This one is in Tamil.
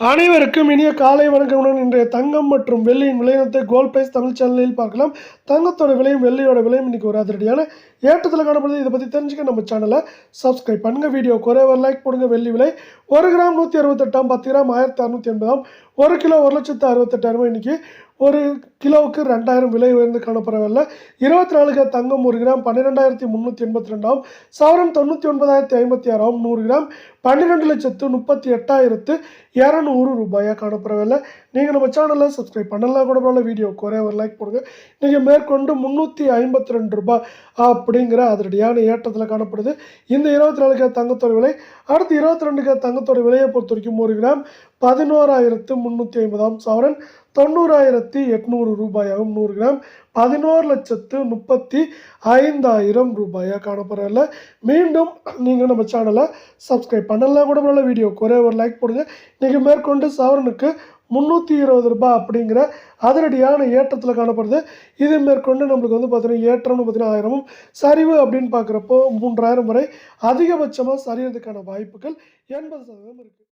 அனைவருக்கும் இனிய காலை வணக்கமுடன். இன்றைய தங்கம் மற்றும் வெள்ளியின் விலையினத்தை கோல்ட் பிரைஸ் தமிழ் சேனலில் பார்க்கலாம். தங்கத்தோட விலையும் வெள்ளியோட விலையும் இன்னைக்கு ஒரு அதிரடியான ஏற்றத்தில் காணப்படுது. இதை பற்றி தெரிஞ்சுக்க நம்ம சேனலை சப்ஸ்கிரைப் பண்ணுங்க. வீடியோ குறைய ஒரு லைக் போடுங்க. வெள்ளி விலை 1 கிராம் 168, 10 கிராம் 1680, 1 கிலோ 1,68,000. இன்னைக்கு ஒரு கிலோவுக்கு 2000 விலை உயர்ந்து காணப்படவில்லை. 24 கிராம் தங்கம் 1 கிராம் 12,382, சவரன் 99,056, 100 கிராம் 12,38,200 ரூபாயாக காணப்படவில்லை. நீங்கள் நம்ம சேனலில் சப்ஸ்கிரைப் பண்ணலாம் கூட பரவாயில்ல. வீடியோ குறைய ஒரு லைக் போடுங்க. நீங்கள் மேற்கொண்டு 352 ரூபாய் அப்படிங்கிற அதிரடியான ஏற்றத்தில் காணப்படுது இந்த 24 கிராம் தங்கத்தோட விலை. அடுத்து 22 கிராம் தங்கத்தோட விலையை பொறுத்த வரைக்கும் 1 கிராம் 11,350, சவரன் 90,800 ரூபாயாகவும், 100 கிராம் 11,35,000 ரூபாயாக காணப்படவில்லை. மீண்டும் நீங்கள் நம்ம சேனலை சப்ஸ்கிரைப் பண்ணலாம் கூட பரவாயில்ல. வீடியோ குறைய ஒரு லைக் போடுங்க. நீங்கள் மேற்கொண்டு சவரனுக்கு 320 ரூபாய் அப்படிங்கிற அதிரடியான ஏற்றத்தில் காணப்படுது. இது மேற்கொண்டு நம்மளுக்கு பார்த்தீங்கன்னா ஏற்றம்னு பார்த்தீங்கன்னா 1000ம், சரிவு அப்படின்னு பார்க்குறப்போ 3000 வரை அதிகபட்சமாக சரியறதுக்கான வாய்ப்புகள் 80% இருக்குது.